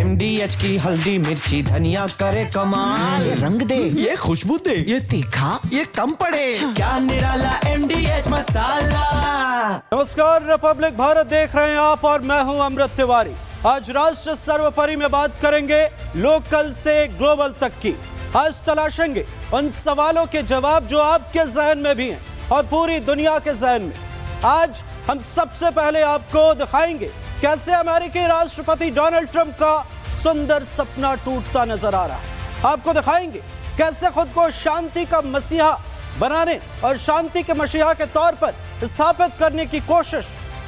MDH की हल्दी मिर्ची धनिया करे कमाल, ये रंग दे, ये खुशबू दे, ये तीखा, ये कम पड़े, क्या निराला MDH मसाला। नमस्कार, रिपब्लिक भारत देख रहे हैं आप और मैं हूं अमृत तिवारी। आज राष्ट्र सर्वोपरि में बात करेंगे लोकल से ग्लोबल तक की। आज तलाशेंगे उन सवालों के जवाब जो आपके जहन में भी हैं और पूरी दुनिया के जहन में। आज हम सबसे पहले आपको दिखाएंगे कैसे अमेरिकी राष्ट्रपति डोनाल्ड ट्रंप का सुंदर सपना टूटता नजर आ रहा है। आपको दिखाएंगे कैसे खुद को शांति का मसीहा बनाने और शांति के मसीहा के तौर पर स्थापित करने की कोशिश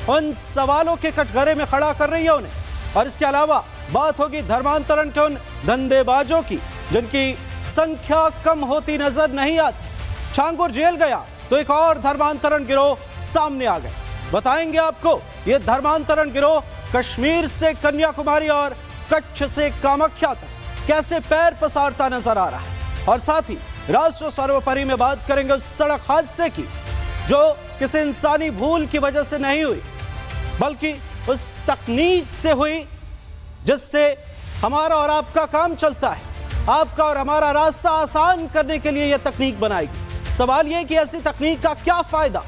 उन सवालों के कटघरे में खड़ा कर रही है उन्हें। और इसके अलावा बात होगी धर्मांतरण के उन धंधेबाजों की जिनकी संख्या कम होती नजर नहीं आती। छांगुर जेल गया तो एक और धर्मांतरण गिरोह सामने आ गए। बताएंगे आपको ये धर्मांतरण गिरोह कश्मीर से कन्याकुमारी और कच्छ से कामाख्या तक कैसे पैर पसारता नजर आ रहा है। और साथ ही राष्ट्र सर्वोपरि में बात करेंगे उस सड़क हादसे की जो किसी इंसानी भूल की वजह से नहीं हुई बल्कि उस तकनीक से हुई जिससे हमारा और आपका काम चलता है। आपका और हमारा रास्ता आसान करने के लिए यह तकनीक बनाएगी। सवाल यह कि ऐसी तकनीक का क्या फायदा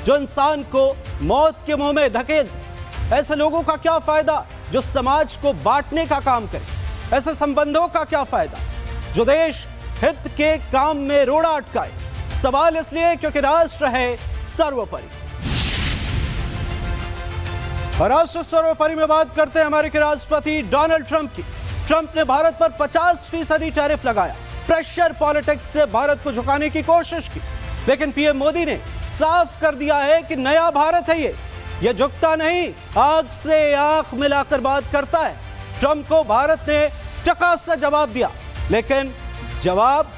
जो इंसान को मौत के मुंह में धकेल दे। ऐसे लोगों का क्या फायदा जो समाज को बांटने का काम करे। ऐसे संबंधों का क्या फायदा जो देश हित के काम में रोड़ा अटकाए। सवाल इसलिए क्योंकि राष्ट्र है सर्वोपरि। राष्ट्र सर्वोपरि में बात करते हैं अमेरिकी राष्ट्रपति डोनाल्ड ट्रंप की। ट्रंप ने भारत पर 50% टैरिफ लगाया। प्रेशर पॉलिटिक्स से भारत को झुकाने की कोशिश की, लेकिन पीएम मोदी ने साफ कर दिया है कि नया भारत है ये झुकता नहीं, आंख से आंख मिलाकर बात करता है। ट्रंप को भारत ने टका सा जवाब दिया, लेकिन जवाब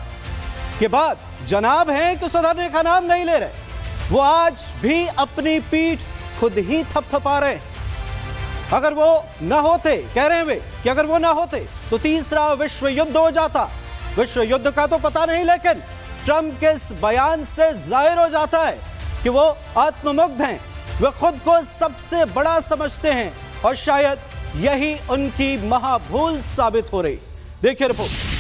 के बाद जनाब हैं कि सुधरने का नाम नहीं ले रहे। वो आज भी अपनी पीठ खुद ही थपथपा रहे हैं। अगर वो ना होते, कह रहे हैं वे कि अगर वो ना होते तो तीसरा विश्व युद्ध हो जाता। विश्व युद्ध का तो पता नहीं, लेकिन ट्रंप के इस बयान से जाहिर हो जाता है कि वो आत्ममुग्ध हैं। वे खुद को सबसे बड़ा समझते हैं और शायद यही उनकी महाभूल साबित हो रही। देखिए report.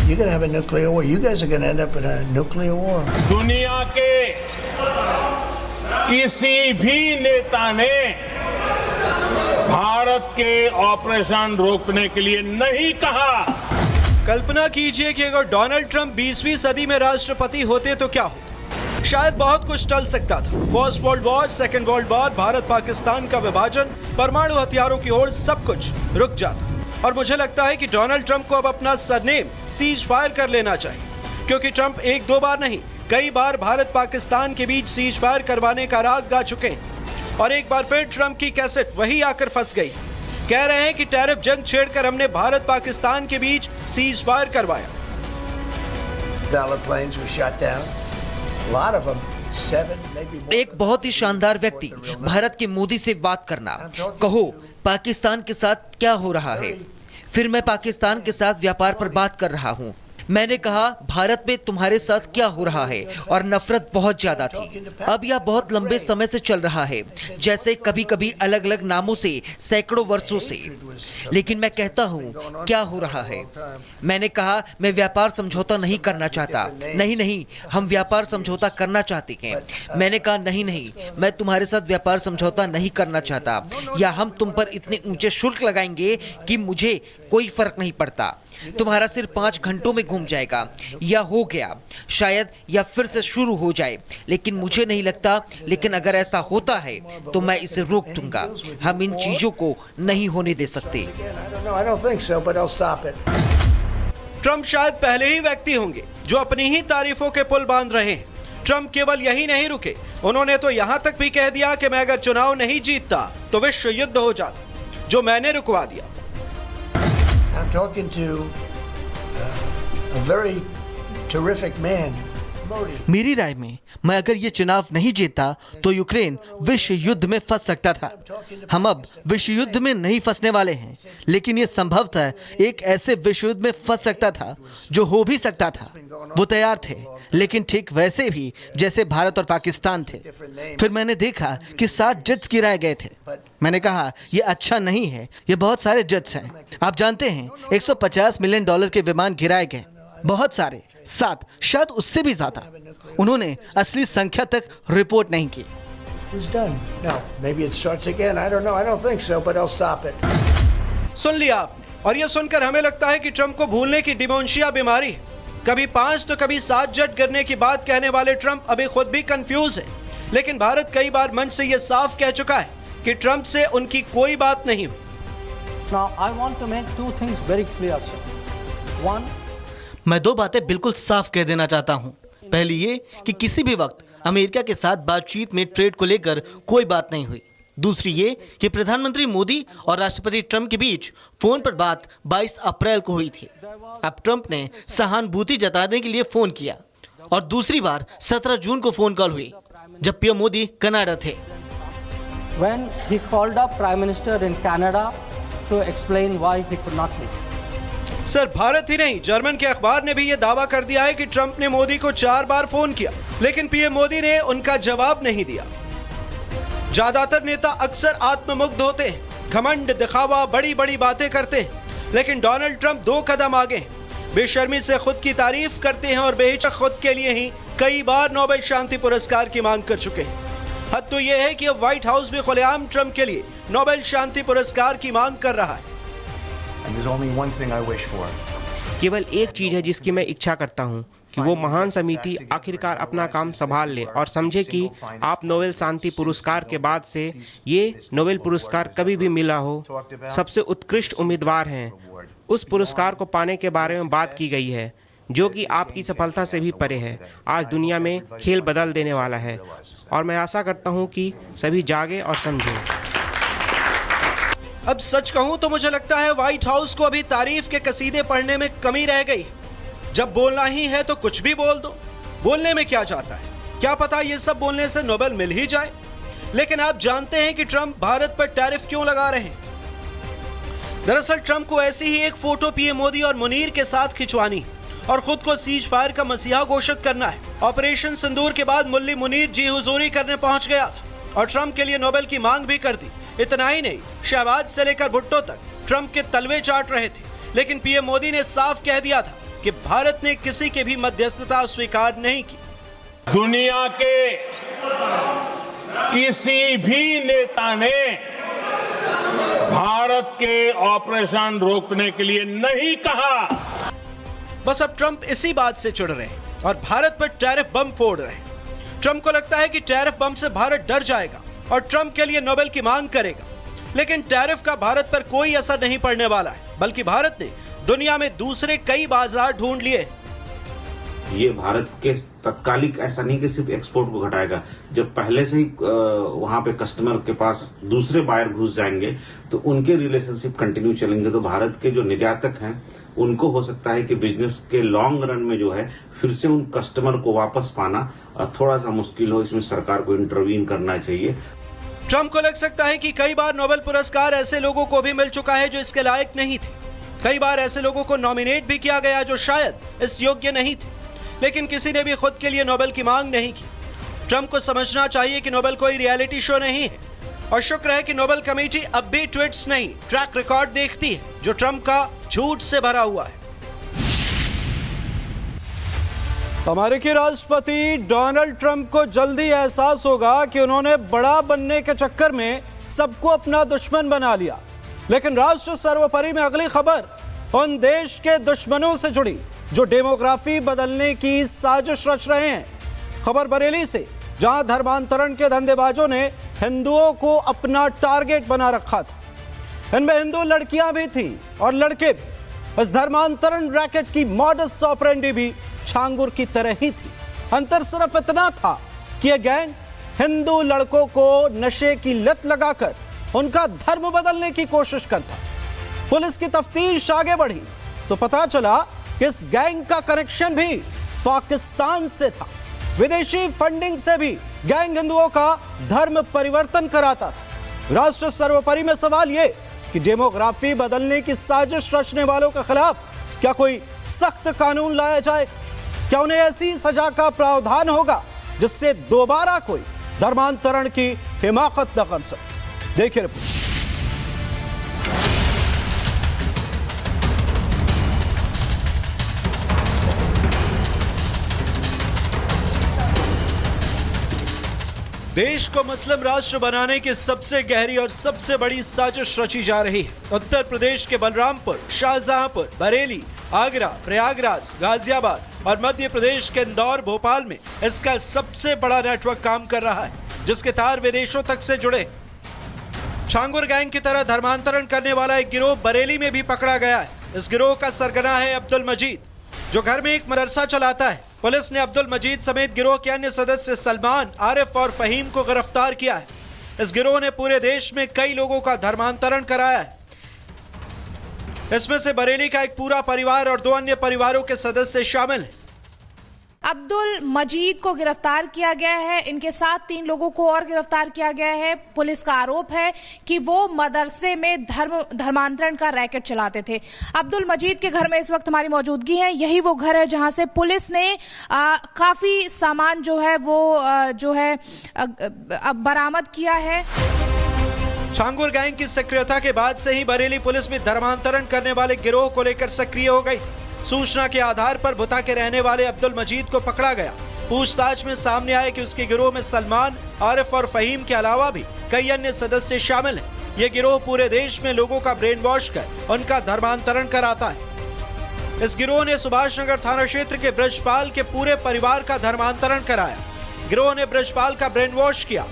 You're going to have a nuclear war. You guys are going to end up in a nuclear war. दुनिया के किसी भी नेता ने भारत के ऑपरेशन रोकने के लिए नहीं कहा। कल्पना कीजिए कि अगर डोनाल्ड ट्रंप 20वीं सदी में राष्ट्रपति होते तो क्या होता। शायद बहुत कुछ टल सकता था। First world war, second world war, Bharat Pakistan का विभाजन, परमाणु हथियारों की ओर सब कुछ रुक जाता। और मुझे लगता है कि डोनाल्ड ट्रंप को अब अपना सरनेम सीज फायर कर लेना चाहिए, क्योंकि ट्रंप एक दो बार नहीं कई बार भारत पाकिस्तान के बीच सीज फायर करवाने का राग गा चुके हैं। और एक बार फिर ट्रंप की कैसेट वही आकर फंस गई। कह रहे हैं कि टैरिफ जंग छेड़कर हमने भारत पाकिस्तान के बीच सीज फायर करवाया। एक बहुत ही शानदार व्यक्ति भारत के मोदी से बात करना, कहो पाकिस्तान के साथ क्या हो रहा है। फिर मैं पाकिस्तान के साथ व्यापार पर बात कर रहा हूँ। मैंने कहा भारत में तुम्हारे साथ क्या हो रहा है, और नफरत बहुत ज्यादा थी। अब यह बहुत लंबे समय से चल रहा है, जैसे कभी कभी अलग अलग नामों से सैकड़ों वर्षों से। लेकिन मैं कहता हूँ क्या हो रहा है। मैंने कहा मैं व्यापार समझौता नहीं करना चाहता। नहीं, हम व्यापार समझौता करना चाहते हैं। मैंने कहा नहीं, मैं तुम्हारे साथ व्यापार समझौता नहीं करना चाहता, या हम तुम पर इतने ऊंचे शुल्क लगाएंगे कि मुझे कोई फर्क नहीं पड़ता। तुम्हारा सिर 5 घंटों में घूम जाएगा, या हो गया शायद, या फिर से शुरू हो जाए, लेकिन मुझे नहीं लगता। लेकिन अगर ऐसा होता है तो मैं इसे रोक दूंगा। हम इन चीजों को नहीं होने दे सकते। ट्रंप शायद पहले ही व्यक्ति होंगे जो अपनी ही तारीफों के पुल बांध रहे हैं। ट्रंप केवल यही नहीं रुके, उन्होंने तो यहां तक भी कह दिया कि मैं अगर चुनाव नहीं जीतता तो विश्व युद्ध हो जाता, जो मैंने रुकवा दिया। I'm talking to a very terrific man मेरी राय में मैं अगर ये चुनाव नहीं जीता तो यूक्रेन विश्व युद्ध में फंस सकता था। हम अब विश्व युद्ध में नहीं फंसने वाले हैं, लेकिन ये संभवतः एक ऐसे विश्व युद्ध में फंस सकता था जो हो भी सकता था। वो तैयार थे, लेकिन ठीक वैसे भी जैसे भारत और पाकिस्तान थे। फिर मैंने देखा कि 60 जेट्स गिराए गए थे। मैंने कहा ये अच्छा नहीं है, ये बहुत सारे जेट्स हैं। आप जानते हैं $150 मिलियन के विमान गिराए गए, बहुत सारे, 7 शायद उससे भी ज्यादा। उन्होंने असली संख्या तक रिपोर्ट नहीं की। It's done. Now, maybe it starts again. I don't know. I don't think so, but I'll stop it. सुन लिया आपने, और ये सुनकर हमें लगता है कि ट्रंप को भूलने की डिमेंशिया बीमारी है। कभी 5 तो कभी 7 जेट गिरने की बात कहने वाले ट्रंप अभी खुद भी कंफ्यूज है। लेकिन भारत कई बार मंच से ये साफ कह चुका है कि ट्रंप से उनकी कोई बात नहीं हुई। Now, I want to make 2 things very clear, sir. One, मैं 2 बातें बिल्कुल साफ कह देना चाहता हूँ। पहली ये कि किसी भी वक्त अमेरिका के साथ बातचीत में ट्रेड को लेकर कोई बात नहीं हुई। दूसरी ये कि प्रधानमंत्री मोदी और राष्ट्रपति ट्रंप के बीच फोन पर बात 22 अप्रैल को हुई थी। अब ट्रंप ने सहानुभूति जताने के लिए फोन किया, और दूसरी बार 17 जून को फोन कॉल हुई जब पीएम मोदी कनाडा थे। when he called up Prime Minister in Canada to explain why he could not meet. सर, भारत ही नहीं, जर्मन के अखबार ने भी ये दावा कर दिया है कि ट्रंप ने मोदी को 4 बार फोन किया, लेकिन पीएम मोदी ने उनका जवाब नहीं दिया। ज्यादातर नेता अक्सर आत्ममुग्ध होते हैं, घमंड, दिखावा, बड़ी बड़ी बातें करते हैं, लेकिन डोनाल्ड ट्रंप 2 कदम आगे हैं। बेशर्मी से खुद की तारीफ करते हैं और बेहिचक खुद के लिए ही कई बार नोबेल शांति पुरस्कार की मांग कर चुके हैं। हद तो यह है कि अब व्हाइट हाउस भी खुलेआम ट्रंप के लिए नोबेल शांति पुरस्कार की मांग कर रहा है। केवल एक चीज है जिसकी मैं इच्छा करता हूं कि वो महान समिति आखिरकार अपना काम संभाल ले और समझे कि आप नोबेल शांति पुरस्कार के बाद से ये नोबेल पुरस्कार कभी भी मिला हो सबसे उत्कृष्ट उम्मीदवार हैं। उस पुरस्कार को पाने के बारे में बात की गई है, जो कि आपकी सफलता से भी परे है। आज दुनिया में खेल बदल देने वाला है, और मैं आशा करता हूं कि सभी जागे और समझें। अब सच कहूं तो मुझे लगता है व्हाइट हाउस को अभी तारीफ के कसीदे पढ़ने में कमी रह गई। जब बोलना ही है तो कुछ भी बोल दो। बोलने में क्या जाता है, क्या पता ये सब बोलने से नोबेल मिल ही जाए। लेकिन आप जानते हैं कि ट्रंप भारत पर टैरिफ क्यों लगा रहे हैं? दरअसल ट्रंप को ऐसी ही एक फोटो पीएम मोदी और मुनीर के साथ खिंचवानी है और खुद को सीज फायर का मसीहा घोषित करना है। ऑपरेशन सिंदूर के बाद मुल्ली मुनीर जी हुजूरी करने पहुंच गया था और ट्रंप के लिए नोबेल की मांग भी कर दी। इतना ही नहीं, शहबाज से लेकर भुट्टो तक ट्रंप के तलवे चाट रहे थे, लेकिन पीएम मोदी ने साफ कह दिया था कि भारत ने किसी के भी मध्यस्थता स्वीकार नहीं की। दुनिया के किसी भी नेता ने भारत के ऑपरेशन रोकने के लिए नहीं कहा। बस अब ट्रंप इसी बात से चिढ़ रहे हैं और भारत पर टैरिफ बम फोड़ रहे हैं। ट्रंप को लगता है कि टैरिफ बम से भारत डर जाएगा और ट्रंप के लिए नोबेल की मांग करेगा, लेकिन टैरिफ का भारत पर कोई असर नहीं पड़ने वाला है, बल्कि भारत ने दुनिया में दूसरे कई बाजार ढूंढ लिए। ये भारत के तत्कालिक ऐसा नहीं कि सिर्फ एक्सपोर्ट को घटाएगा। जब पहले से ही वहां पे कस्टमर के पास दूसरे बायर घुस जाएंगे तो उनके रिलेशनशिप कंटिन्यू चलेंगे, तो भारत के जो निर्यातक हैं उनको हो सकता है कि बिजनेस के लॉन्ग रन में जो है फिर से उन कस्टमर को वापस पाना थोड़ा सा मुश्किल हो। इसमें सरकार को इंटरवीन करना चाहिए। ट्रंप को लग सकता है कि कई बार नोबेल पुरस्कार ऐसे लोगों को भी मिल चुका है जो इसके लायक नहीं थे। कई बार ऐसे लोगों को नॉमिनेट भी किया गया जो शायद इस योग्य नहीं थे, लेकिन किसी ने भी खुद के लिए नोबेल की मांग नहीं की। ट्रंप को समझना चाहिए कि नोबेल कोई रियलिटी शो नहीं है, और शुक्र है कि नोबेल कमेटी अब भी ट्वीट्स नहीं, ट्रैक रिकॉर्ड देखती है जो ट्रंप का झूठ से भरा हुआ है। अमेरिकी राष्ट्रपति डोनाल्ड ट्रंप को जल्दी एहसास होगा कि उन्होंने बड़ा बनने के चक्कर में सबको अपना दुश्मन बना लिया। लेकिन राष्ट्र सर्वोपरि में अगली खबर उन देश के दुश्मनों से जुड़ी जो डेमोग्राफी बदलने की साजिश रच रहे हैं। खबर बरेली से, जहां धर्मांतरण के धंधेबाजों ने हिंदुओं को अपना टारगेट बना रखा था। इनमें हिंदू लड़कियां भी थी और लड़के भी। इस धर्मांतरण रैकेट की मॉडस ऑपरेंडी भी छांगुर की तरह ही थी। अंतर सिर्फ इतना था कि यह गैंग हिंदू लड़कों को नशे की लत लगाकर उनका धर्म बदलने की कोशिश करता। पुलिस की तफ्तीश आगे बढ़ी तो पता चला कि इस गैंग का कनेक्शन भी पाकिस्तान से था। विदेशी फंडिंग से भी गैंग हिंदुओं का धर्म परिवर्तन कराता था। राष्ट्र सर्वोपरि में सवाल यह कि डेमोग्राफी बदलने की साजिश रचने वालों के खिलाफ क्या कोई सख्त कानून लाया जाए? क्या उन्हें ऐसी सजा का प्रावधान होगा जिससे दोबारा कोई धर्मांतरण की हिमाकत न कर सके? देखिए रिपोर्ट। देश को मुस्लिम राष्ट्र बनाने की सबसे गहरी और सबसे बड़ी साजिश रची जा रही है। उत्तर प्रदेश के बलरामपुर, शाहजहांपुर, बरेली, आगरा, प्रयागराज, गाजियाबाद और मध्य प्रदेश के इंदौर, भोपाल में इसका सबसे बड़ा नेटवर्क काम कर रहा है, जिसके तार विदेशों तक से जुड़े। छांगुर गैंग की तरह धर्मांतरण करने वाला एक गिरोह बरेली में भी पकड़ा गया है। इस गिरोह का सरगना है अब्दुल मजीद, जो घर में एक मदरसा चलाता है। पुलिस ने अब्दुल मजीद समेत गिरोह के अन्य सदस्य सलमान, आरिफ और फहीम को गिरफ्तार किया है। इस गिरोह ने पूरे देश में कई लोगों का धर्मांतरण कराया है। इसमें से बरेली का एक पूरा परिवार और 2 अन्य परिवारों के सदस्य शामिल हैं। अब्दुल मजीद को गिरफ्तार किया गया है। इनके साथ 3 लोगों को और गिरफ्तार किया गया है। पुलिस का आरोप है कि वो मदरसे में धर्मांतरण का रैकेट चलाते थे। अब्दुल मजीद के घर में इस वक्त हमारी मौजूदगी है। यही वो घर है जहां से पुलिस ने काफी सामान जो है वो बरामद किया है। छांगुर गैंग की सक्रियता के बाद से ही बरेली पुलिस भी धर्मांतरण करने वाले गिरोह को लेकर सक्रिय हो गई। सूचना के आधार पर भुता के रहने वाले अब्दुल मजीद को पकड़ा गया। पूछताछ में सामने आया कि उसके गिरोह में सलमान, आरिफ और फहीम के अलावा भी कई अन्य सदस्य शामिल हैं। ये गिरोह पूरे देश में लोगों का ब्रेन वॉश कर उनका धर्मांतरण कराता है। इस गिरोह ने सुभाष नगर थाना क्षेत्र के ब्रजपाल के पूरे परिवार का धर्मांतरण कराया। गिरोह ने ब्रजपाल का ब्रेन वॉश किया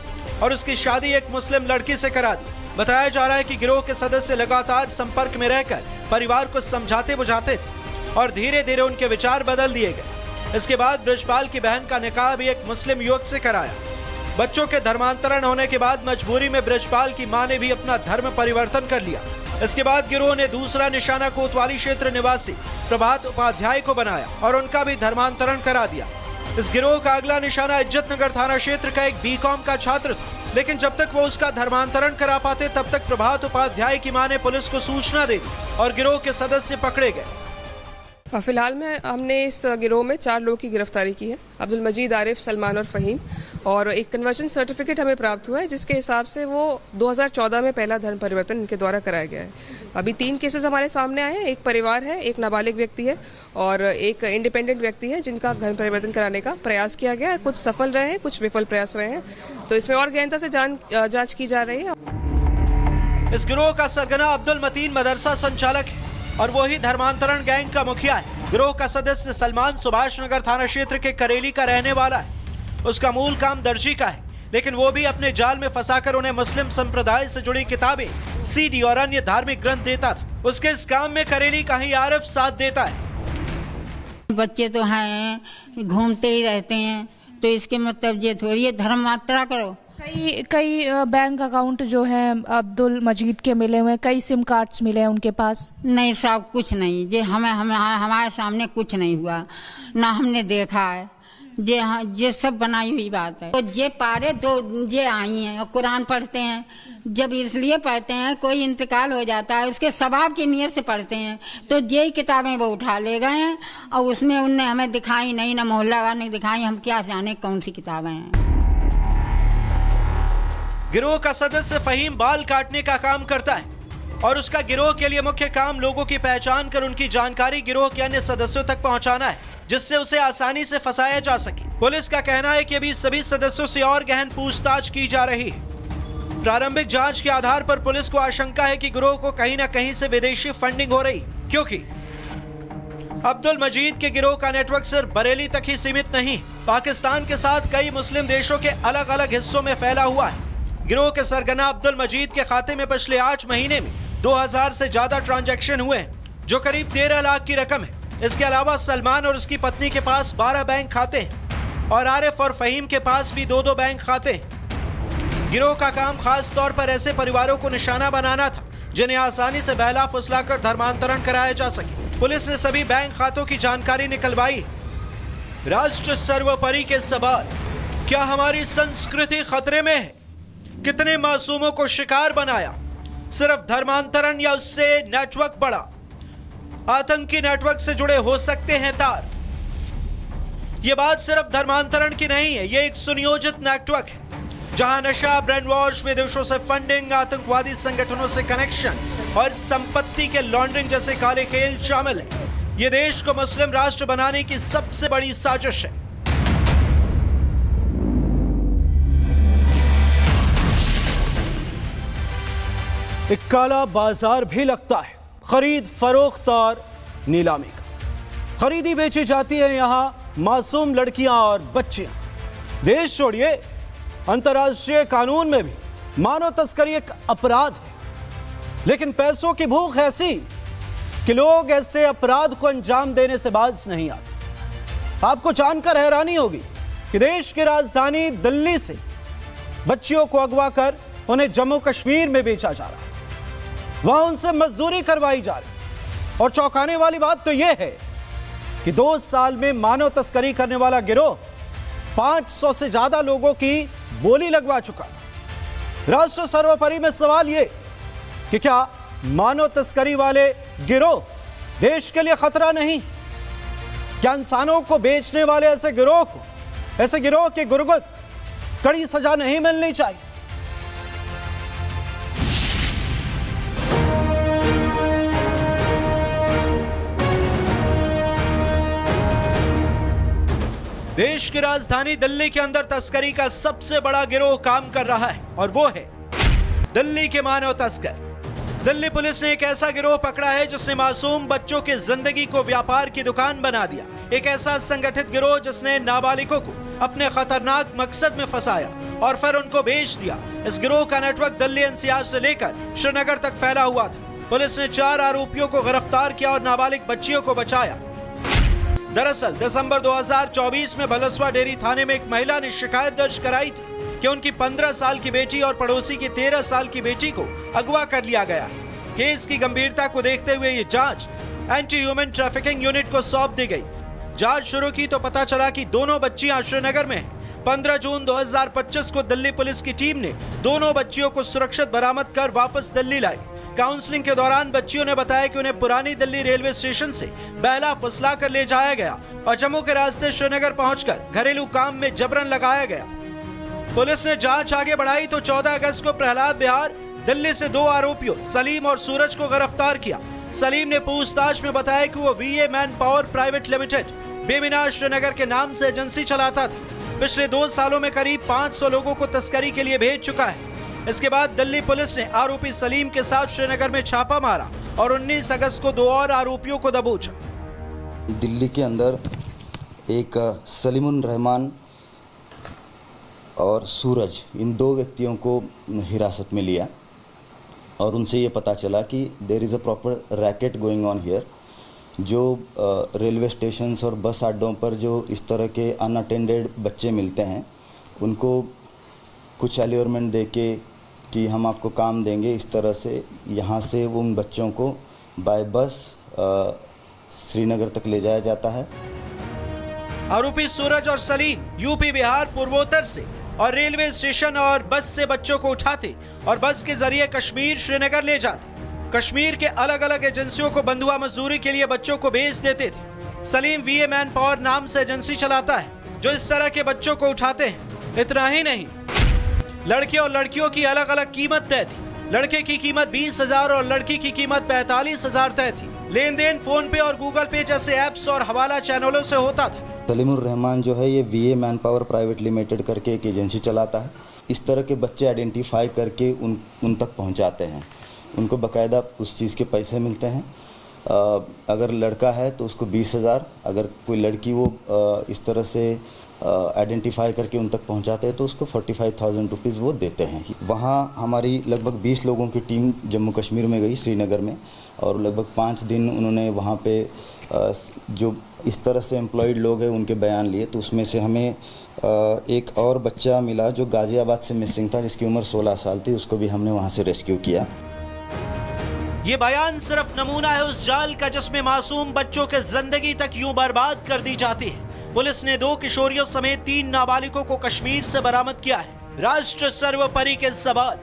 और उसकी शादी एक मुस्लिम लड़की से करा दी। बताया जा रहा है कि गिरोह के सदस्य लगातार संपर्क में रहकर परिवार को समझाते बुझाते थे और धीरे धीरे उनके विचार बदल दिए गए। इसके बाद ब्रजपाल की बहन का निकाह भी एक मुस्लिम युवक से कराया। बच्चों के धर्मांतरण होने के बाद मजबूरी में ब्रजपाल की मां ने भी अपना धर्म परिवर्तन कर लिया। इसके बाद गिरोह ने दूसरा निशाना कोतवाली क्षेत्र निवासी प्रभात उपाध्याय को बनाया और उनका भी धर्मांतरण करा दिया। इस गिरोह का अगला निशाना इज्जतनगर थाना क्षेत्र का एक बीकॉम का छात्र था, लेकिन जब तक वो उसका धर्मांतरण करा पाते तब तक प्रभात उपाध्याय की मां ने पुलिस को सूचना दे दी और गिरोह के सदस्य पकड़े गए। फिलहाल में हमने इस गिरोह में 4 लोगों की गिरफ्तारी की है। अब्दुल मजीद, आरिफ, सलमान और फहीम। और एक कन्वर्जन सर्टिफिकेट हमें प्राप्त हुआ है जिसके हिसाब से वो 2014 में पहला धर्म परिवर्तन इनके द्वारा कराया गया है। अभी 3 केसेस हमारे सामने आए हैं। एक परिवार है, एक नाबालिग व्यक्ति है और एक इंडिपेंडेंट व्यक्ति है जिनका धर्म परिवर्तन कराने का प्रयास किया गया है। कुछ सफल रहे हैं, कुछ विफल प्रयास रहे हैं, तो इसमें और गहनता से जांच की जा रही है। इस गिरोह का सरगना अब्दुल मतीन मदरसा संचालक है और वही धर्मांतरण गैंग का मुखिया है। गिरोह का सदस्य सलमान सुभाष नगर थाना क्षेत्र के करेली का रहने वाला है। उसका मूल काम दर्जी का है, लेकिन वो भी अपने जाल में फंसाकर उन्हें मुस्लिम संप्रदाय से जुड़ी किताबें, सीडी और अन्य धार्मिक ग्रंथ देता था। उसके इस काम में करेली का ही आरिफ साथ देता है। बच्चे तो हैं, घूमते ही रहते हैं, तो इसके मतलब ये थोड़ी है धर्म मात्रा करो। कई बैंक अकाउंट जो है अब्दुल मजीद के मिले हुए, कई सिम कार्ड्स मिले हैं उनके पास। नहीं साहब, कुछ नहीं। ये हमारे सामने कुछ नहीं हुआ, ना हमने देखा है। ये सब बनाई हुई बात है। तो ये पारे तो ये आई हैं और कुरान पढ़ते हैं। जब इसलिए पढ़ते हैं कोई इंतकाल हो जाता है उसके सवाब की नीयत से पढ़ते हैं, तो यही किताबें वो उठा ले गए हैं और उसमें उनने हमें दिखाई नहीं, ना मोहल्ला वाले ने दिखाई। हम क्या जाने कौन सी किताबें हैं। गिरोह का सदस्य फहीम बाल काटने का काम करता है और उसका गिरोह के लिए मुख्य काम लोगों की पहचान कर उनकी जानकारी गिरोह के अन्य सदस्यों तक पहुंचाना है, जिससे उसे आसानी से फंसाया जा सके। पुलिस का कहना है कि अभी सभी सदस्यों से और गहन पूछताछ की जा रही है। प्रारंभिक जांच के आधार पर पुलिस को आशंका है कि गिरोह को कहीं न कहीं से विदेशी फंडिंग हो रही, क्योंकि अब्दुल मजीद के गिरोह का नेटवर्क सिर्फ बरेली तक ही सीमित नहीं, पाकिस्तान के साथ कई मुस्लिम देशों के अलग अलग हिस्सों में फैला हुआ है। गिरोह के सरगना अब्दुल मजीद के खाते में पिछले 8 महीने में 2000 से ज्यादा ट्रांजैक्शन हुए हैं, जो करीब 13 लाख की रकम है। इसके अलावा सलमान और उसकी पत्नी के पास 12 बैंक खाते हैं और आरिफ और फहीम के पास भी 2-2 बैंक खाते हैं। गिरोह का काम खास तौर पर ऐसे परिवारों को निशाना बनाना था जिन्हें आसानी से बहला फुसलाकर धर्मांतरण कराया जा सके। पुलिस ने सभी बैंक खातों की जानकारी निकलवाई। राष्ट्र सर्वोपरि के सवाल, क्या हमारी संस्कृति खतरे में है? कितने मासूमों को शिकार बनाया? सिर्फ धर्मांतरण या उससे नेटवर्क बढ़ा? आतंकी नेटवर्क से जुड़े हो सकते हैं तार। यह बात सिर्फ धर्मांतरण की नहीं है, यह एक सुनियोजित नेटवर्क है जहां नशा, ब्रेन वॉश, विदेशों से फंडिंग, आतंकवादी संगठनों से कनेक्शन और संपत्ति के लॉन्ड्रिंग जैसे काले खेल शामिल है। यह देश को मुस्लिम राष्ट्र बनाने की सबसे बड़ी साजिश है। एक काला बाजार भी लगता है, खरीद फरोख्त और नीलामी का। खरीदी बेची जाती है यहां मासूम लड़कियां और बच्चियां। देश छोड़िए, अंतर्राष्ट्रीय कानून में भी मानव तस्करी एक अपराध है, लेकिन पैसों की भूख ऐसी कि लोग ऐसे अपराध को अंजाम देने से बाज नहीं आते। आपको जानकर हैरानी होगी कि देश की राजधानी दिल्ली से बच्चियों को अगवा कर उन्हें जम्मू कश्मीर में बेचा जा रहा है, वहां उनसे मजदूरी करवाई जा रही। और चौंकाने वाली बात तो यह है कि 2 साल में मानव तस्करी करने वाला गिरोह 500 से ज्यादा लोगों की बोली लगवा चुका था। राष्ट्र सर्वोपरि में सवाल यह कि क्या मानव तस्करी वाले गिरोह देश के लिए खतरा नहीं? क्या इंसानों को बेचने वाले ऐसे गिरोह के गुरगुत कड़ी सजा नहीं मिलनी चाहिए? देश की राजधानी दिल्ली के अंदर तस्करी का सबसे बड़ा गिरोह काम कर रहा है और वो है दिल्ली के मानव तस्कर। दिल्ली पुलिस ने एक ऐसा गिरोह पकड़ा है जिसने मासूम बच्चों की जिंदगी को व्यापार की दुकान बना दिया। एक ऐसा संगठित गिरोह जिसने नाबालिगों को अपने खतरनाक मकसद में फंसाया और फिर उनको बेच दिया। इस गिरोह का नेटवर्क दिल्ली एनसीआर से लेकर श्रीनगर तक फैला हुआ था। पुलिस ने 4 आरोपियों को गिरफ्तार किया और नाबालिग बच्चियों को बचाया। दरअसल दिसंबर 2024 में भलसवा डेरी थाने में एक महिला ने शिकायत दर्ज कराई थी कि उनकी 15 साल की बेटी और पड़ोसी की 13 साल की बेटी को अगवा कर लिया गया। केस की गंभीरता को देखते हुए ये जांच एंटी ह्यूमन ट्रैफिकिंग यूनिट को सौंप दी गई। जांच शुरू की तो पता चला कि दोनों बच्चियां श्रीनगर में हैं। 15 जून 2025 को दिल्ली पुलिस की टीम ने दोनों बच्चियों को सुरक्षित बरामद कर वापस दिल्ली लाई। काउंसलिंग के दौरान बच्चियों ने बताया कि उन्हें पुरानी दिल्ली रेलवे स्टेशन से बहला फुसला कर ले जाया गया और जम्मू के रास्ते श्रीनगर पहुंचकर घरेलू काम में जबरन लगाया गया। पुलिस ने जांच आगे बढ़ाई तो 14 अगस्त को प्रहलाद बिहार दिल्ली से 2 आरोपियों सलीम और सूरज को गिरफ्तार किया। सलीम ने पूछताछ में बताया कि वो VA man power private limited बेमिनार श्रीनगर के नाम से एजेंसी चलाता था। पिछले 2 सालों में करीब 500 लोगों को तस्करी के लिए भेज चुका है। इसके बाद दिल्ली पुलिस ने आरोपी सलीम के साथ श्रीनगर में छापा मारा और 19 अगस्त को 2 और आरोपियों को दबोचा। दिल्ली के अंदर एक सलीमुन रहमान और सूरज, इन 2 व्यक्तियों को हिरासत में लिया और उनसे ये पता चला कि there is a proper racket going on here. जो रेलवे स्टेशंस और बस अड्डों पर जो इस तरह के अनअटेंडेड बच्चे मिलते हैं, उनको कुछ एल्योरमेंट दे के कि हम आपको काम देंगे, इस तरह से यहाँ से उन बच्चों को बाय बस श्रीनगर तक ले जाया जाता है। आरोपी सूरज और सलीम यूपी बिहार पूर्वोत्तर से और रेलवे स्टेशन और बस से बच्चों को उठाते और बस के जरिए कश्मीर श्रीनगर ले जाते। कश्मीर के अलग अलग एजेंसियों को बंधुआ मजदूरी के लिए बच्चों को भेज देते थे। सलीम वीए मैन पावर नाम से एजेंसी चलाता है जो इस तरह के बच्चों को उठाते हैं। इतना ही नहीं, लड़के और लड़कियों की अलग अलग कीमत तय थी। लड़के की कीमत 20,000 और लड़की की कीमत 45,000 तय थी। लेन देन फोन पे और गूगल पे जैसे ऐप्स और हवाला चैनलों से होता था। सलीमुर रहमान जो है ये वीए मैन पावर प्राइवेट लिमिटेड करके एक एजेंसी चलाता है। इस तरह के बच्चे आइडेंटिफाई करके उन तक पहुंचाते हैं। उनको बाकायदा उस चीज़ के पैसे मिलते हैं। अगर लड़का है तो उसको 20,000, अगर कोई लड़की वो इस तरह से आइडेंटिफाई करके उन तक पहुंचाते हैं तो उसको 45,000 रुपीज़ वो देते हैं। वहाँ हमारी लगभग 20 लोगों की टीम जम्मू कश्मीर में गई, श्रीनगर में, और लगभग 5 दिन उन्होंने वहाँ पे जो इस तरह से एम्प्लॉयड लोग हैं उनके बयान लिए। तो उसमें से हमें एक और बच्चा मिला जो गाज़ियाबाद से मिसिंग था, जिसकी उम्र 16 साल थी। उसको भी हमने वहाँ से रेस्क्यू किया। ये बयान सिर्फ नमूना है उस जाल का जिसमें मासूम बच्चों के जिंदगी तक यूं बर्बाद कर दी जाती है। पुलिस ने 2 किशोरियों समेत 3 नाबालिगों को कश्मीर से बरामद किया है। राष्ट्र सर्वोपरि के सवाल,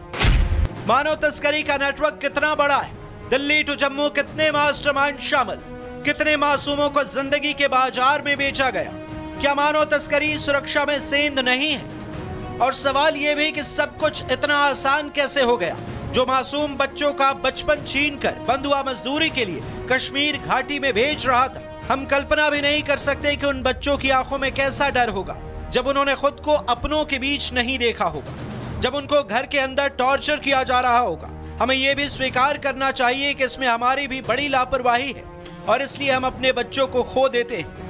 मानव तस्करी का नेटवर्क कितना बड़ा है? दिल्ली टू जम्मू कितने मास्टरमाइंड शामिल? कितने मासूमों को जिंदगी के बाजार में बेचा गया? क्या मानव तस्करी सुरक्षा में सेंध नहीं है? और सवाल यह भी कि सब कुछ इतना आसान कैसे हो गया? जो मासूम बच्चों का बचपन छीनकर बंधुआ मजदूरी के लिए कश्मीर घाटी में भेज रहा था, हम कल्पना भी नहीं कर सकते कि उन बच्चों की आंखों में कैसा डर होगा जब उन्होंने खुद को अपनों के बीच नहीं देखा होगा, जब उनको घर के अंदर टॉर्चर किया जा रहा होगा। हमें यह भी स्वीकार करना चाहिए कि इसमें हमारी भी बड़ी लापरवाही है और इसलिए हम अपने बच्चों को खो देते हैं।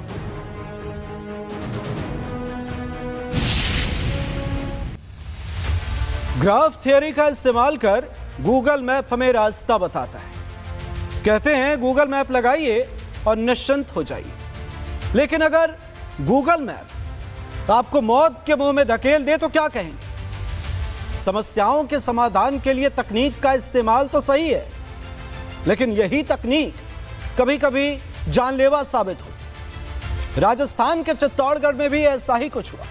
ग्राफ थियरी का इस्तेमाल कर गूगल मैप हमें रास्ता बताता है। कहते हैं गूगल मैप लगाइए और निश्चिंत हो जाइए। लेकिन अगर गूगल मैप आपको मौत के मुंह में धकेल दे तो क्या कहेंगे? समस्याओं के समाधान के लिए तकनीक का इस्तेमाल तो सही है, लेकिन यही तकनीक कभी कभी जानलेवा साबित होती। राजस्थान के चित्तौड़गढ़ में भी ऐसा ही कुछ हुआ।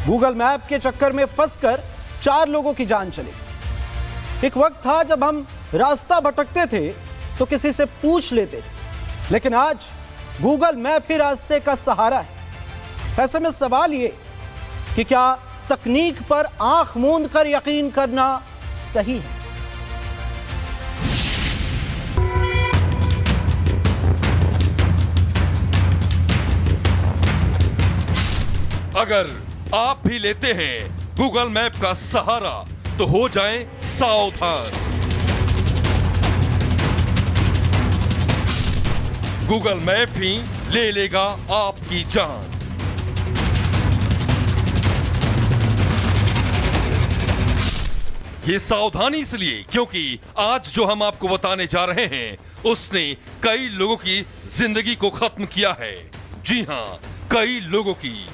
गूगल मैप के चक्कर में फंसकर 4 लोगों की जान चली। एक वक्त था जब हम रास्ता भटकते थे तो किसी से पूछ लेते थे, लेकिन आज गूगल मैप ही रास्ते का सहारा है। ऐसे में सवाल ये कि क्या तकनीक पर आंख मूंद कर यकीन करना सही है? अगर आप भी लेते हैं गूगल मैप का सहारा तो हो जाएं सावधान। गूगल मैप ही ले लेगा आपकी जान। ये सावधानी इसलिए क्योंकि आज जो हम आपको बताने जा रहे हैं उसने कई लोगों की जिंदगी को खत्म किया है। जी हां, कई लोगों की।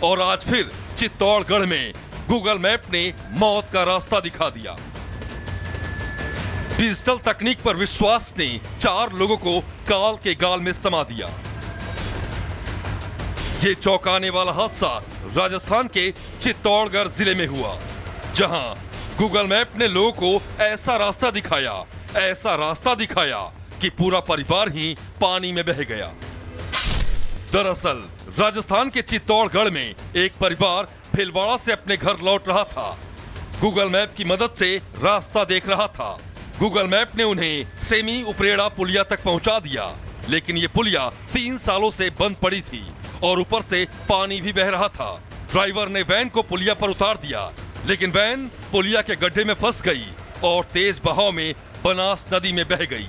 और आज फिर चित्तौड़गढ़ में गूगल मैप ने मौत का रास्ता दिखा दिया। डिजिटल तकनीक पर विश्वास ने 4 लोगों को काल के गाल में समा दिया। ये चौंकाने वाला हादसा राजस्थान के चित्तौड़गढ़ जिले में हुआ, जहां गूगल मैप ने लोगों को ऐसा रास्ता दिखाया कि पूरा परिवार ही पानी में बह गया। दरअसल राजस्थान के चित्तौड़गढ़ में एक परिवार भीलवाड़ा से अपने घर लौट रहा था। गूगल मैप की मदद से रास्ता देख रहा था। गूगल मैप ने उन्हें सेमी उपरेड़ा पुलिया तक पहुंचा दिया, लेकिन ये पुलिया 3 सालों से बंद पड़ी थी और ऊपर से पानी भी बह रहा था। ड्राइवर ने वैन को पुलिया पर उतार दिया, लेकिन वैन पुलिया के गड्ढे में फंस गई और तेज बहाव में बनास नदी में बह गई।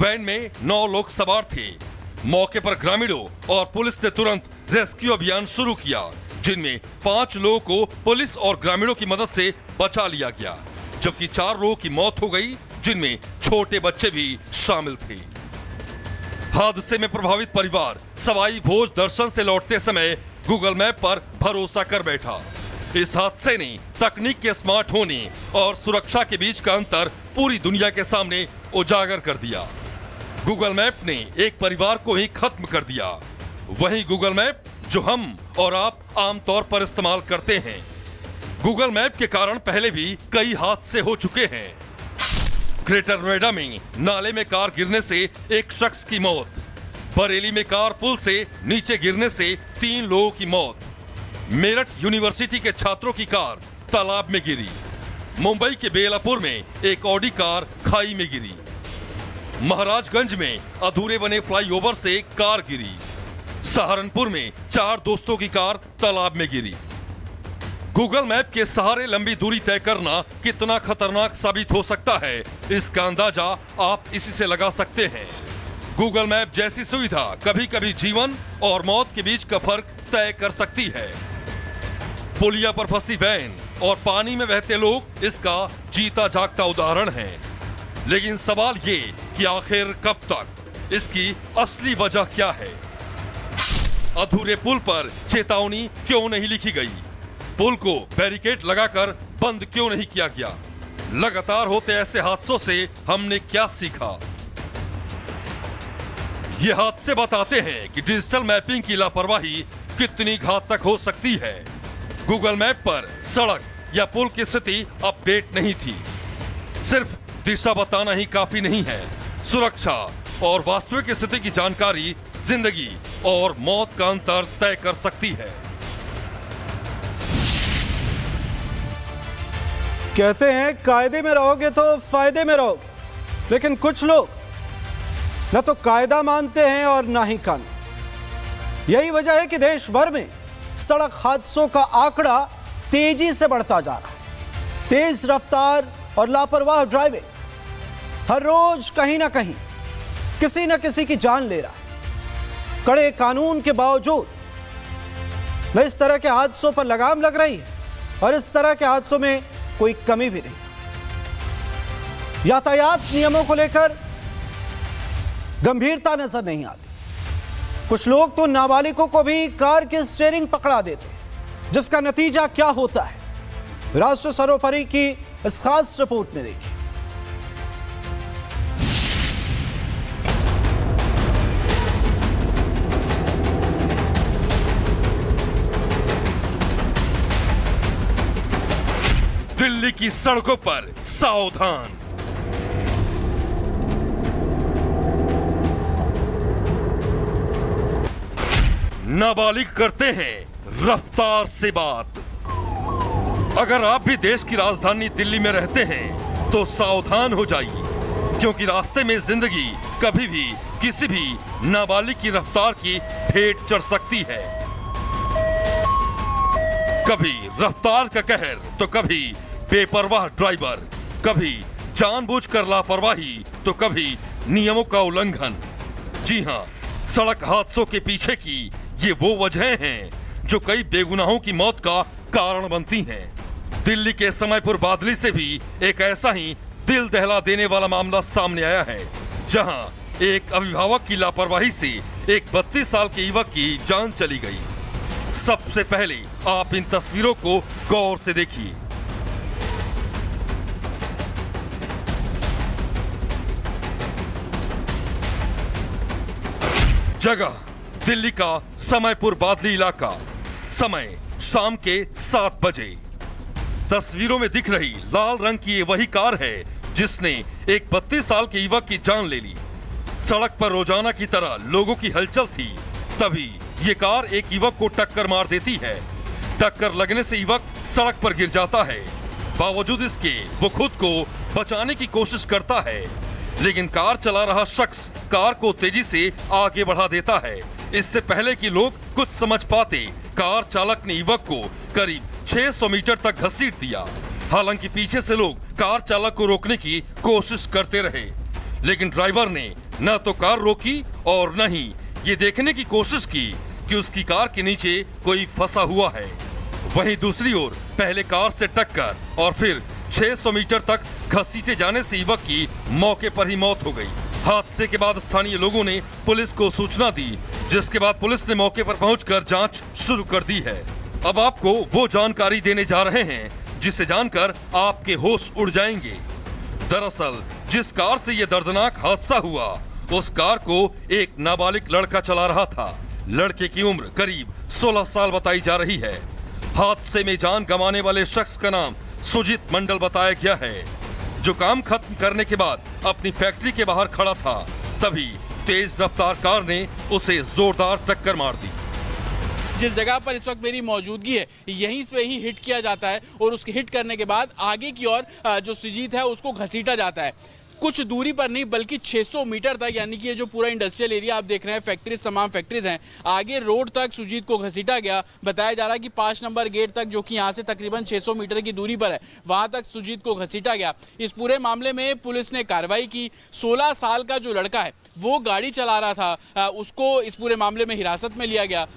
वैन में 9 लोग सवार थे। मौके पर ग्रामीणों और पुलिस ने तुरंत रेस्क्यू अभियान शुरू किया, जिनमें 5 लोगों को पुलिस और ग्रामीणों की मदद से बचा लिया गया, जबकि 4 लोगों की मौत हो गई, जिनमें छोटे बच्चे भी शामिल थे। हादसे में प्रभावित परिवार सवाई भोज दर्शन से लौटते समय गूगल मैप पर भरोसा कर बैठा। इस हादसे ने तकनीक के स्मार्ट होने और सुरक्षा के बीच का अंतर पूरी दुनिया के सामने उजागर कर दिया। गूगल मैप ने एक परिवार को ही खत्म कर दिया। वही गूगल मैप जो हम और आप आमतौर पर इस्तेमाल करते हैं। गूगल मैप के कारण पहले भी कई हादसे हो चुके हैं। ग्रेटर नोएडा में नाले में कार गिरने से एक शख्स की मौत, बरेली में कार पुल से नीचे गिरने से 3 लोगों की मौत, मेरठ यूनिवर्सिटी के छात्रों की कार तालाब में गिरी, मुंबई के बेलापुर में एक ऑडी कार खाई में गिरी, महाराजगंज में अधूरे बने फ्लाईओवर से कार गिरी, सहारनपुर में 4 दोस्तों की कार तालाब में गिरी। गूगल मैप के सहारे लंबी दूरी तय करना कितना खतरनाक साबित हो सकता है, इसका अंदाजा आप इसी से लगा सकते हैं। गूगल मैप जैसी सुविधा कभी कभी जीवन और मौत के बीच का फर्क तय कर सकती है। पुलिया पर फंसी वैन और पानी में बहते लोग इसका जीता जागता उदाहरण हैं। लेकिन सवाल ये कि आखिर कब तक? इसकी असली वजह क्या है? अधूरे पुल पर चेतावनी क्यों नहीं लिखी गई? पुल को बैरिकेड लगाकर बंद क्यों नहीं किया गया? लगातार होते ऐसे हादसों से हमने क्या सीखा? ये हादसे बताते हैं कि डिजिटल मैपिंग की लापरवाही कितनी घातक हो सकती है। गूगल मैप पर सड़क या पुल की स्थिति अपडेट नहीं थी। सिर्फ दिशा बताना ही काफी नहीं है। सुरक्षा और वास्तविक स्थिति की जानकारी जिंदगी और मौत का अंतर तय कर सकती है। कहते हैं कायदे में रहोगे तो फायदे में रहोगे, लेकिन कुछ लोग न तो कायदा मानते हैं और ना ही कानून। यही वजह है कि देश भर में सड़क हादसों का आंकड़ा तेजी से बढ़ता जा रहा है। तेज रफ्तार और लापरवाह ड्राइविंग हर रोज कहीं ना कहीं किसी न किसी की जान ले रहा है। कड़े कानून के बावजूद न इस तरह के हादसों पर लगाम लग रही है और इस तरह के हादसों में कोई कमी भी नहीं। यातायात नियमों को लेकर गंभीरता नजर नहीं आती। कुछ लोग तो नाबालिगों को भी कार की स्टीयरिंग पकड़ा देते हैं, जिसका नतीजा क्या होता है राष्ट्र सर्वोपरि की इस खास रिपोर्ट में देखिए। दिल्ली की सड़कों पर सावधान। नाबालिग करते हैं रफ्तार से बात। अगर आप भी देश की राजधानी दिल्ली में रहते हैं तो सावधान हो जाइए, क्योंकि रास्ते में जिंदगी कभी भी किसी भी नाबालिग की रफ्तार की भेंट चढ़ सकती है। कभी रफ्तार का कहर तो कभी बेपरवाह ड्राइवर, कभी जानबूझकर लापरवाही तो कभी नियमों का उल्लंघन। जी हां, सड़क हादसों के पीछे की ये वो वजहें हैं जो कई बेगुनाहों की मौत का कारण बनती हैं। दिल्ली के समयपुर बादली से भी एक ऐसा ही दिल दहला देने वाला मामला सामने आया है, जहां एक अभिभावक की लापरवाही से एक 32 साल के युवक की जान चली गई। सबसे पहले आप इन तस्वीरों को गौर से देखिए। जगह दिल्ली का समयपुर बादली इलाका, समय शाम के 7 बजे। तस्वीरों में दिख रही लाल रंग की ये वही कार है जिसने एक 32 साल के युवक की जान ले ली। सड़क पर रोजाना की तरह लोगों की हलचल थी, तभी ये कार एक युवक को टक्कर मार देती है। टक्कर लगने से युवक सड़क पर गिर जाता है। बावजूद इसके वो खुद को बचाने की कोशिश करता है, लेकिन कार चला रहा शख्स कार को तेजी से आगे बढ़ा देता है। इससे पहले कि लोग कुछ समझ पाते, कार चालक ने युवक को करीब 600 मीटर तक घसीट दिया। हालांकि पीछे से लोग कार चालक को रोकने की कोशिश करते रहे, लेकिन ड्राइवर ने न तो कार रोकी और न ही ये देखने की कोशिश की कि उसकी कार के नीचे कोई फंसा हुआ है। वहीं दूसरी ओर पहले कार से टक्कर और फिर 600 मीटर तक घसीटे जाने से युवक की मौके पर ही मौत हो गई। हादसे के बाद स्थानीय लोगों ने पुलिस को सूचना दी, जिसके बाद पुलिस ने मौके पर पहुंचकर जांच शुरू कर दी है। अब आपको वो जानकारी देने जा रहे हैं जिसे जानकर आपके होश उड़ जाएंगे। दरअसल जिस कार से ये दर्दनाक हादसा हुआ, उस कार को एक नाबालिग लड़का चला रहा था। लड़के की उम्र करीब 16 साल बताई जा रही है। हादसे में जान गंवाने वाले शख्स का नाम सुजीत मंडल बताया गया है, जो काम खत्म करने के बाद अपनी फैक्ट्री के बाहर खड़ा था। तभी तेज रफ्तार कार ने उसे जोरदार टक्कर मार दी। जिस जगह पर इस वक्त मेरी मौजूदगी है, यहीं पे ही हिट किया जाता है और उसके हिट करने के बाद आगे की ओर जो सुजीत है उसको घसीटा जाता है। कुछ दूरी पर नहीं बल्कि 600 मीटर तक, यानी कि ये जो पूरा इंडस्ट्रियल एरिया आप देख रहे हैं, फैक्ट्रीज, तमाम फैक्ट्रीज हैं, आगे रोड तक सुजीत को घसीटा गया। बताया जा रहा है कि 5 नंबर गेट तक, जो कि यहाँ से तकरीबन 600 मीटर की दूरी पर है, वहां तक सुजीत को घसीटा गया। इस पूरे मामले में पुलिस ने कार्रवाई की। 16 साल का जो लड़का है वो गाड़ी चला रहा था, उसको इस पूरे मामले में हिरासत में लिया गया।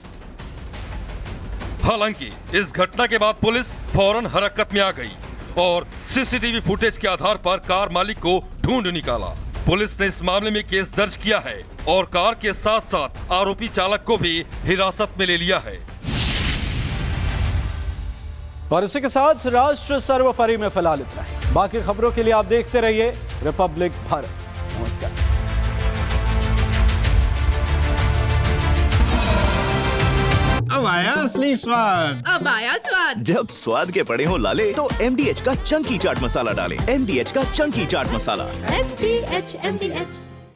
हालांकि इस घटना के बाद पुलिस फौरन हरकत में आ गई और सीसीटीवी फुटेज के आधार पर कार मालिक को ढूंढ निकाला। पुलिस ने इस मामले में केस दर्ज किया है और कार के साथ साथ आरोपी चालक को भी हिरासत में ले लिया है। और इसी के साथ राष्ट्र सर्वोपरि में फिलहाल इतना ही। बाकी खबरों के लिए आप देखते रहिए रिपब्लिक भारत। नमस्कार। आया असली स्वाद। अब आया स्वाद। जब स्वाद के पड़े हो लाले तो MDH का चंकी चाट मसाला डालें। MDH का चंकी चाट मसाला। MDH